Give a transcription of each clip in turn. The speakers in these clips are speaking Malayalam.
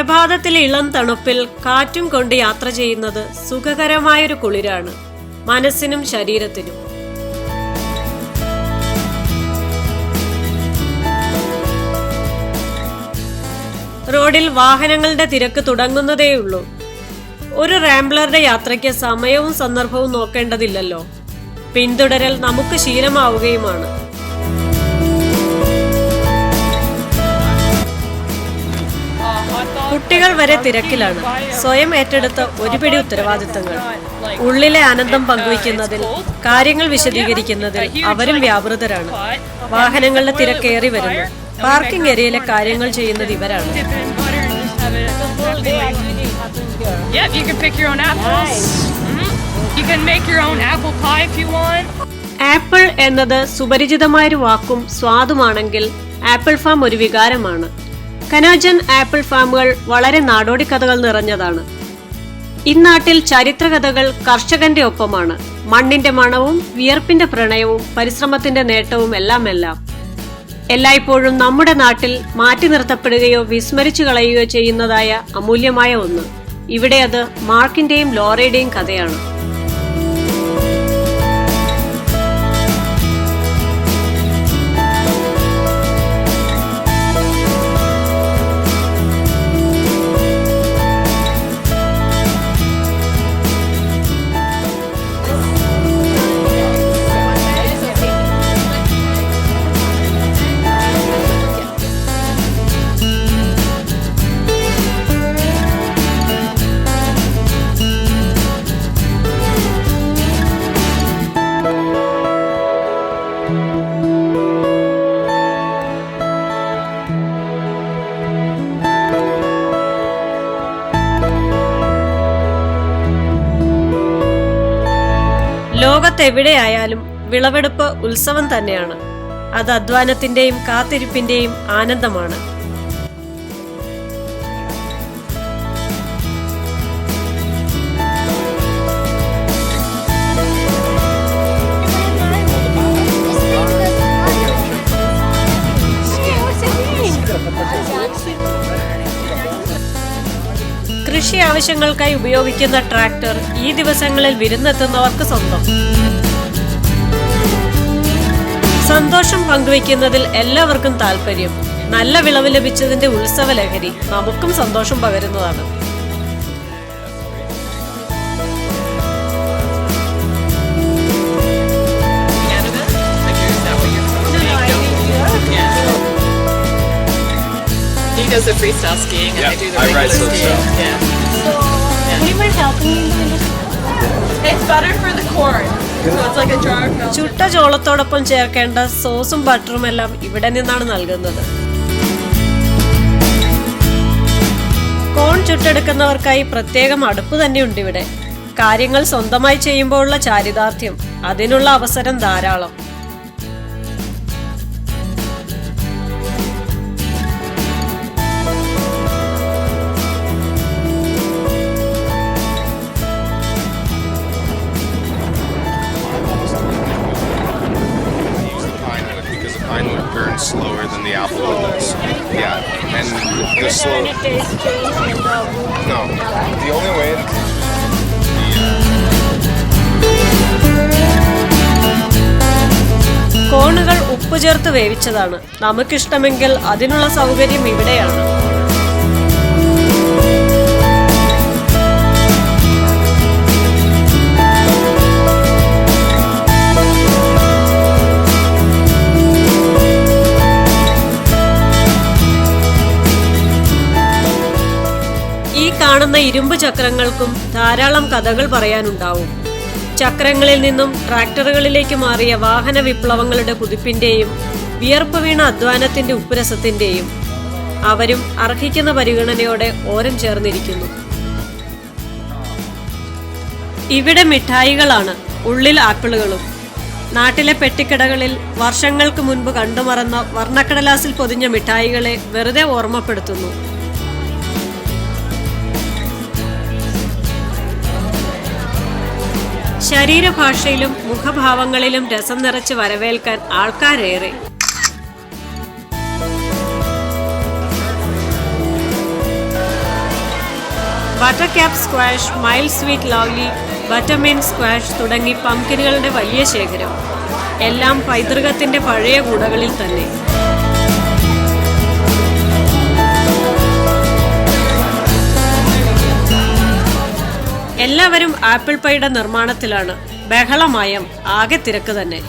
പ്രഭാതത്തിലെ ഇളം തണുപ്പിൽ കാറ്റും കൊണ്ട് യാത്ര ചെയ്യുന്നത് സുഖകരമായൊരു കുളിരാണ് മനസ്സിനും ശരീരത്തിനും. റോഡിൽ വാഹനങ്ങളുടെ തിരക്ക് തുടങ്ങുന്നതേയുള്ളൂ. ഒരു റാംബ്ലറുടെ യാത്രയ്ക്ക് സമയവും സന്ദർഭവും നോക്കേണ്ടതില്ലല്ലോ. പിന്തുടരൽ നമുക്ക് ശീലമാവുകയുമാണ്. കുട്ടികൾ വരെ തിരക്കിലാണ്. സ്വയം ഏറ്റെടുത്ത ഒരുപിടി ഉത്തരവാദിത്തങ്ങൾ. ഉള്ളിലെ ആനന്ദം പങ്കുവയ്ക്കുന്നതിൽ, കാര്യങ്ങൾ വിശദീകരിക്കുന്നതിൽ അവരും വ്യാപൃതരാണ്. വാഹനങ്ങളുടെ തിരക്കേറി വരുന്നു. പാർക്കിംഗ് ഏരിയയിലെ കാര്യങ്ങൾ ചെയ്യുന്നത് ഇവരാണ്. ആപ്പിൾ എന്നത് സുപരിചിതമായൊരു വാക്കും സ്വാദുമാണെങ്കിൽ ആപ്പിൾ ഫാം ഒരു വികാരമാണ്. കനോജൻ ആപ്പിൾ ഫാമുകൾ വളരെ നാടോടി കഥകൾ നിറഞ്ഞതാണ്. ഇന്നാട്ടിൽ ചരിത്രകഥകൾ കർഷകന്റെ ഒപ്പമാണ്. മണ്ണിന്റെ മണവും വിയർപ്പിന്റെ പ്രണയവും പരിശ്രമത്തിന്റെ നേട്ടവും എല്ലാം എല്ലായ്പ്പോഴും നമ്മുടെ നാട്ടിൽ മാറ്റി നിർത്തപ്പെടുകയോ വിസ്മരിച്ചു കളയുകയോ ചെയ്യുന്നതായ അമൂല്യമായ ഒന്ന്. ഇവിടെ അത് മാർക്കിന്റെയും ലോറയുടെയും കഥയാണ്. ലോകത്തെവിടെയായാലും വിളവെടുപ്പ് ഉത്സവം തന്നെയാണ്. അത് അധ്വാനത്തിന്റെയും കാത്തിരിപ്പിന്റെയും ആനന്ദമാണ്. കൃഷി ആവശ്യങ്ങൾക്കായി ഉപയോഗിക്കുന്ന ട്രാക്ടർ ഈ ദിവസങ്ങളിൽ വിരുന്നെത്തുന്നവർക്ക് സ്വന്തം. സന്തോഷം പങ്കുവയ്ക്കുന്നതിൽ എല്ലാവർക്കും താല്പര്യം. നല്ല വിളവ് ലഭിച്ചതിന്റെ ഉത്സവ ലഹരി നമുക്കും സന്തോഷം പകരുന്നതാണ്. He does the freestyle skiing and I do the regular skiing. Yeah. We were helping you. It's butter for the corn. So it's like a jar of milk. ചുട്ട ചോളത്തോടൊപ്പം ചേർക്കേണ്ട സോസും ബട്ടറും എല്ലാം ഇവിടെ നിന്നാണ് നൽകുന്നത്. കോൺ ചുട്ടെടുക്കുന്നവർക്കായി പ്രത്യേകം അടുപ്പ് തന്നെയുണ്ട് ഇവിടെ. കാര്യങ്ങൾ സ്വന്തമായി ചെയ്യുമ്പോഴുള്ള ചാരിതാർത്ഥ്യം, അതിനുള്ള അവസരം ധാരാളം. Burns slower than the apple wood does. Yeah, and the slow. No, the only way. കോണുകൾ ഉപ്പ് ചേർത്ത് വേവിച്ചതാണ്. നമുക്കിഷ്ടമെങ്കിൽ അതിനുള്ള സൗകര്യം ഇവിടെയാണ്. കാണുന്ന ഇരുമ്പ് ചക്രങ്ങൾക്കും ധാരാളം കഥകൾ പറയാനുണ്ടാവും. ചക്രങ്ങളിൽ നിന്നും ട്രാക്ടറുകളിലേക്ക് മാറിയ വാഹന വിപ്ലവങ്ങളുടെ കുതിപ്പിന്റെയും വിയർപ്പ് വീണ അധ്വാനത്തിന്റെ ഉപ്പുരസത്തിന്റെയും അവരും അർഹിക്കുന്ന പരിഗണനയോടെ ഓരം ചേർന്നിരിക്കുന്നു. ഇവിടെ മിഠായികളാണ്, ഉള്ളിൽ ആപ്പിളുകളും. നാട്ടിലെ പെട്ടിക്കടകളിൽ വർഷങ്ങൾക്ക് മുൻപ് കണ്ടുമറന്ന വർണ്ണക്കടലാസിൽ പൊതിഞ്ഞ മിഠായികളെ വെറുതെ ഓർമ്മപ്പെടുത്തുന്നു. ശരീരഭാഷയിലും മുഖഭാവങ്ങളിലും രസം നിറച്ച് വരവേൽക്കാൻ ആൾക്കാരേറെ. Buttercup squash, mild sweet lovely, buttermint squash തുടങ്ങി പംകിനുകളുടെ വലിയ ശേഖരം. എല്ലാം പൈതൃകത്തിന്റെ പഴയ കൂടകളിൽ തന്നെ. എല്ലാവരും ആപ്പിൾ പൈയുടെ നിർമ്മാണത്തിലാണ്. ബഹളമയം, ആകെ തിരക്ക് തന്നെ.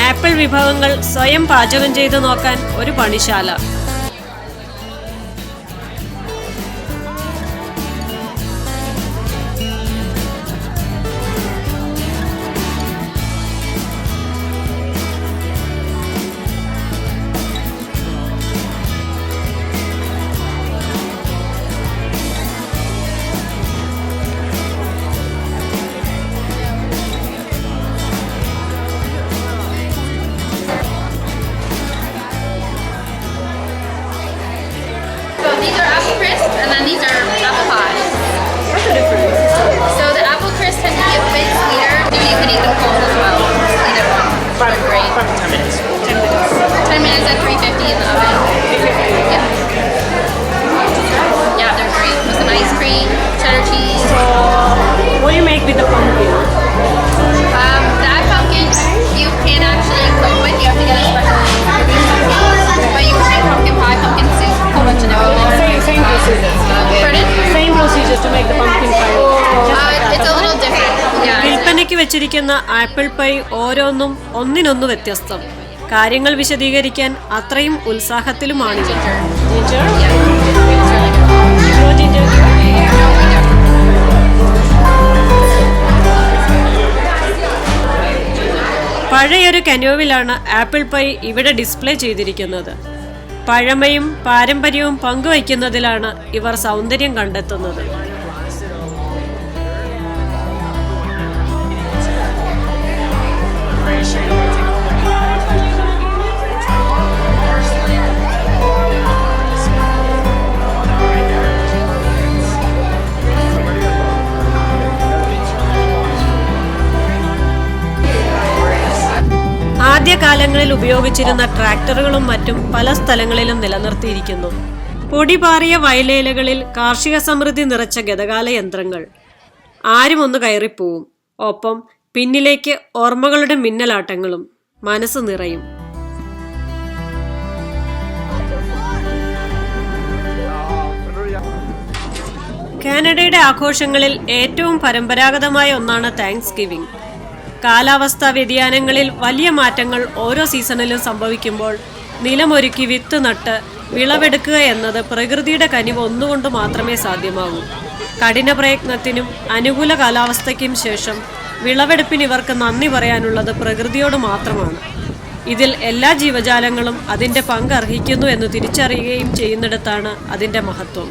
ആപ്പിൾ വിഭവങ്ങൾ സ്വയം പാചകം ചെയ്തു നോക്കാൻ ഒരു പണിശാല. These are apple crisp, and then these are apple pie. What's the difference? So the apple crisp tend to be a bit sweeter. You can eat them cold as well. Either one. They're great. 10 minutes. 10 minutes at 350 in the oven. Yeah. Yeah, they're great. With some ice cream, cheddar cheese. What do you make with the pumpkin? That pumpkin you can actually cook with. You have to get a special pumpkin. But you can make pumpkin pie, pumpkin soup, a whole bunch of different Same procedures. Pardon? Same procedures to make the pumpkin pie. It's a little different. Yeah. വിൽപ്പനയ്ക്ക് വെച്ചിരിക്കുന്ന ആപ്പിൾ പൈ ഓരോന്നും ഒന്നിനൊന്ന് വ്യത്യസ്തം. കാര്യങ്ങൾ വിശദീകരിക്കാൻ അത്രയും ഉത്സാഹത്തിലുമാണിത്. പഴയൊരു കനോവിലാണ് ആപ്പിൾ പൈ ഇവിടെ ഡിസ്പ്ലേ ചെയ്തിരിക്കുന്നത്. പഴമയും പാരമ്പര്യവും പങ്കുവയ്ക്കുന്നതിലാണ് ഇവർ സൗന്ദര്യം കണ്ടെത്തുന്നത്. ആദ്യകാലങ്ങളിൽ ഉപയോഗിച്ചിരുന്ന ട്രാക്ടറുകളും മറ്റും പല സ്ഥലങ്ങളിലും നിലനിർത്തിയിരിക്കുന്നു. പൊടിപാറിയ വയലേലകളിൽ കാർഷിക സമൃദ്ധി നിറച്ച ഗതകാല യന്ത്രങ്ങൾ. ആരും ഒന്ന് കയറിപ്പോവും. ഒപ്പം പിന്നിലേക്ക് ഓർമ്മകളുടെ മിന്നലാട്ടങ്ങളും. മനസ്സ് നിറയും. കാനഡയുടെ ആഘോഷങ്ങളിൽ ഏറ്റവും പരമ്പരാഗതമായ ഒന്നാണ് താങ്ക്സ് ഗിവിംഗ്. കാലാവസ്ഥാ വ്യതിയാനങ്ങളിൽ വലിയ മാറ്റങ്ങൾ ഓരോ സീസണിലും സംഭവിക്കുമ്പോൾ നിലമൊരുക്കി വിത്ത് നട്ട് വിളവെടുക്കുക എന്നത് പ്രകൃതിയുടെ കനിവ് ഒന്നുകൊണ്ട് മാത്രമേ സാധ്യമാകൂ. കഠിന പ്രയത്നത്തിനും അനുകൂല കാലാവസ്ഥയ്ക്കും ശേഷം വിളവെടുപ്പിന് ഇവർക്ക് നന്ദി പറയാനുള്ളത് പ്രകൃതിയോട് മാത്രമാണ്. ഇതിൽ എല്ലാ ജീവജാലങ്ങളും അതിൻ്റെ പങ്ക് അർഹിക്കുന്നു എന്ന് തിരിച്ചറിയുകയും ചെയ്യുന്നിടത്താണ് അതിൻ്റെ മഹത്വം.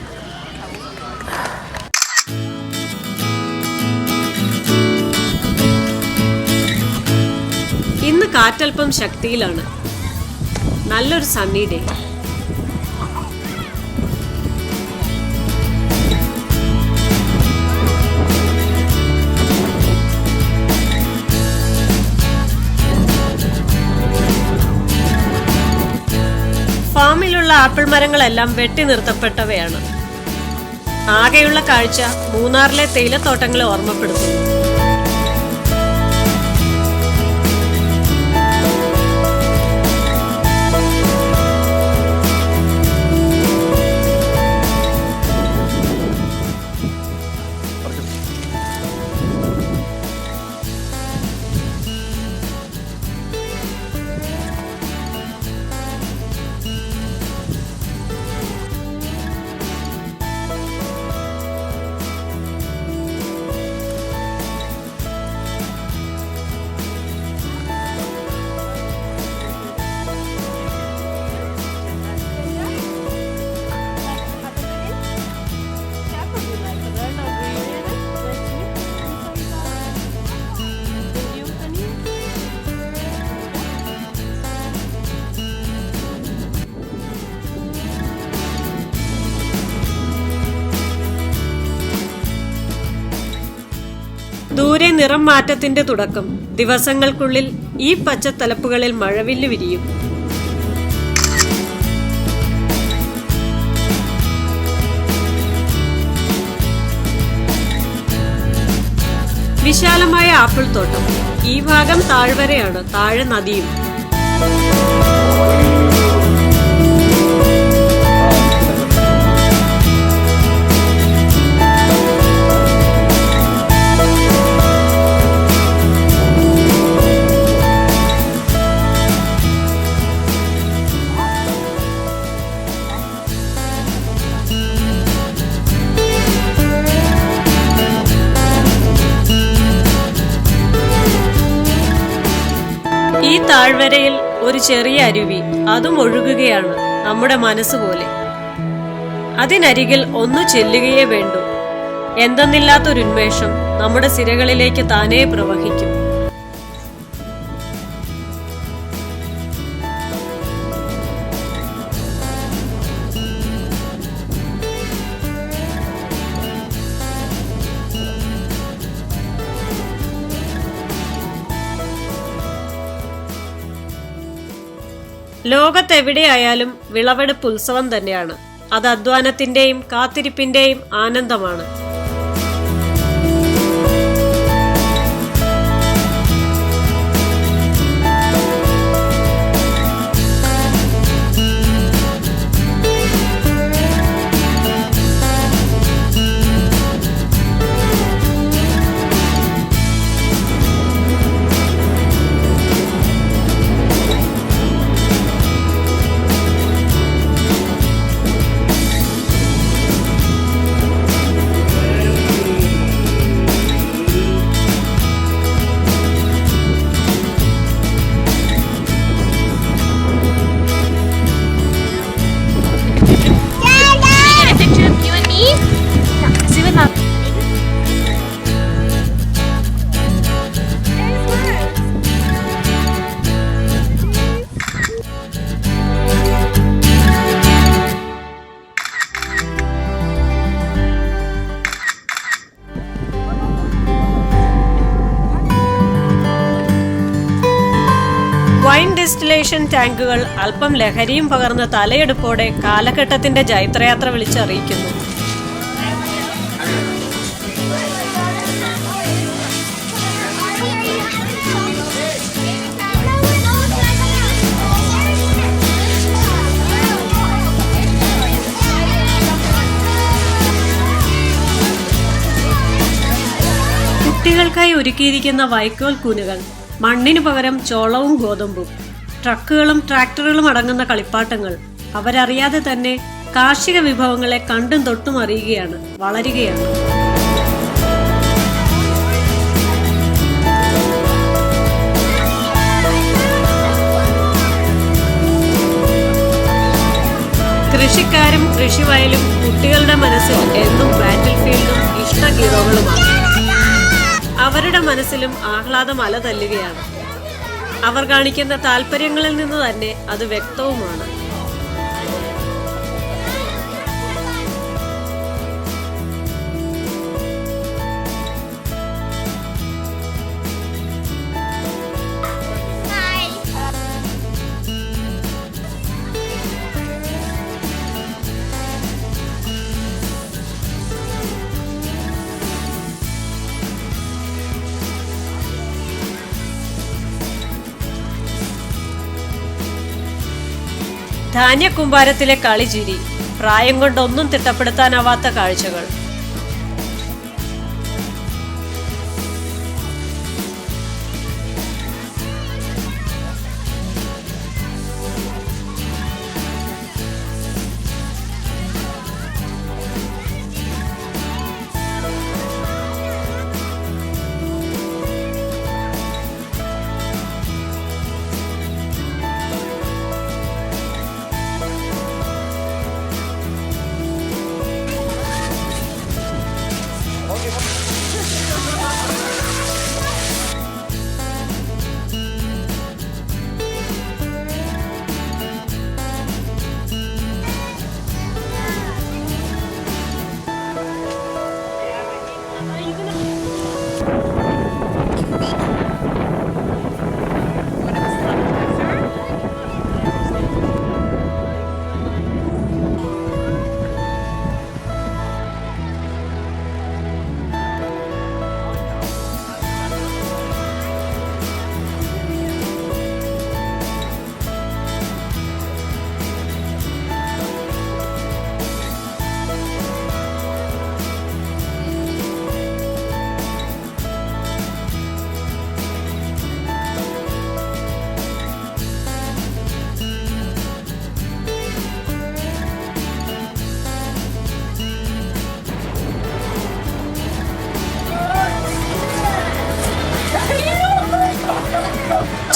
ഇന്ന് കാറ്റൽപ്പം ശക്തിയിലാണ്. നല്ലൊരു സണ്ണി ഡേ. ഫാമിലുള്ള ആപ്പിൾ മരങ്ങളെല്ലാം വെട്ടി നിർത്തപ്പെട്ടവയാണ്. ആകെയുള്ള കാഴ്ച മൂന്നാറിലെ തേയിലത്തോട്ടങ്ങളെ ഓർമ്മപ്പെടുത്തുന്നു. നിറം മാറ്റത്തിന്റെ തുടക്കം. ദിവസങ്ങൾക്കുള്ളിൽ ഈ പച്ചത്തലപ്പുകളിൽ മഴവില്ല് വിരിയും. വിശാലമായ ആപ്പിൾ തോട്ടം. ഈ ഭാഗം താഴ്വരയാണ്, താഴെ നദിയും. ഈ താഴ്വരയിൽ ഒരു ചെറിയ അരുവി, അതും ഒഴുകുകയാണ്, നമ്മുടെ മനസ്സുപോലെ. അതിനരികിൽ ഒന്നു ചെല്ലുകയേ വേണ്ടൂ. എന്തെന്നില്ലാത്തൊരുന്മേഷം നമ്മുടെ സിരകളിലേക്ക് താനേ പ്രവഹിക്കും. ലോകത്തെവിടെയായാലും വിളവെടുപ്പ് ഉത്സവം തന്നെയാണ്. അത് അധ്വാനത്തിന്റെയും കാത്തിരിപ്പിന്റെയും ആനന്ദമാണ്. വൈൻ ഡിസ്റ്റിലേഷൻ ടാങ്കുകൾ അല്പം ലഹരിയും പകർന്ന തലയെടുപ്പോടെ കാലഘട്ടത്തിന്റെ ജൈത്രയാത്ര വിളിച്ചറിയിക്കുന്നു. കുട്ടികൾക്കായി ഒരുക്കിയിരിക്കുന്ന വൈക്കോൽ കൂനുകൾ, മണ്ണിനു പകരം ചോളവും ഗോതമ്പും, ട്രക്കുകളും ട്രാക്ടറുകളും അടങ്ങുന്ന കളിപ്പാട്ടങ്ങൾ. അവരറിയാതെ തന്നെ കാർഷിക വിഭവങ്ങളെ കണ്ടും തൊട്ടും അറിയുകയാണ്, വളരുകയാണ്. കൃഷിക്കാരും കൃഷിവയലും കുട്ടികളുടെ മനസ്സിൽ എന്നും ബാറ്റിൽ ഫീൽഡും ഇഷ്ട ഹീറോകളുമാണ്. അവരുടെ മനസ്സിലും ആഹ്ലാദം അല തല്ലുകയാണ്. അവർ കാണിക്കുന്ന താല്പര്യങ്ങളിൽ നിന്ന് തന്നെ അത് വ്യക്തവുമാണ്. ധാന്യക്കുമ്പാരത്തിലെ കളിചിരി, പ്രായം കൊണ്ടൊന്നും തിട്ടപ്പെടുത്താനാവാത്ത കാഴ്ചകൾ.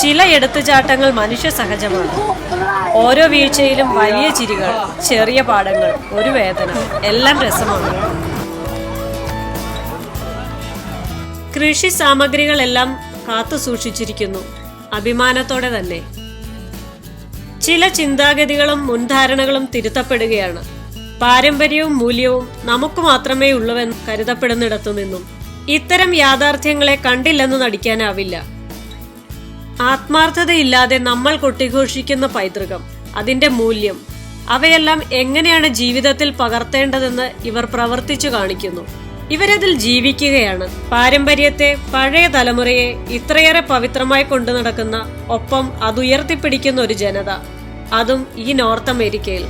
ചില എടുത്തുചാട്ടങ്ങൾ മനുഷ്യ സഹജമാണ്. ഓരോ വീഴ്ചയിലും വലിയ ചിരികൾ, ചെറിയ പാഠങ്ങൾ, ഒരു വേദന, എല്ലാം രസമാണ്. കൃഷി സാമഗ്രികളെല്ലാം കാത്തു സൂക്ഷിച്ചിരിക്കുന്നു, അഭിമാനത്തോടെ തന്നെ. ചില ചിന്താഗതികളും മുൻധാരണകളും തിരുത്തപ്പെടുകയാണ്. പാരമ്പര്യവും മൂല്യവും നമുക്ക് മാത്രമേ ഉള്ളൂവെന്ന് കരുതപ്പെടുന്നിടത്തു നിന്നും ഇത്തരം യാഥാർത്ഥ്യങ്ങളെ കണ്ടില്ലെന്ന് നടിക്കാനാവില്ല. ആത്മാർത്ഥതയില്ലാതെ നമ്മൾ കൊട്ടിഘോഷിക്കുന്ന പൈതൃകം, അതിന്റെ മൂല്യം, അവയെല്ലാം എങ്ങനെയാണ് ജീവിതത്തിൽ പകർത്തേണ്ടതെന്ന് ഇവർ പ്രവർത്തിച്ചു കാണിക്കുന്നു. ഇവരതിൽ ജീവിക്കുകയാണ്. പാരമ്പര്യത്തെ, പഴയ തലമുറയെ ഇത്രയേറെ പവിത്രമായി കൊണ്ടു നടക്കുന്ന, ഒപ്പം അതുയർത്തിപ്പിടിക്കുന്ന ഒരു ജനത, അതും ഈ നോർത്ത് അമേരിക്കയിൽ.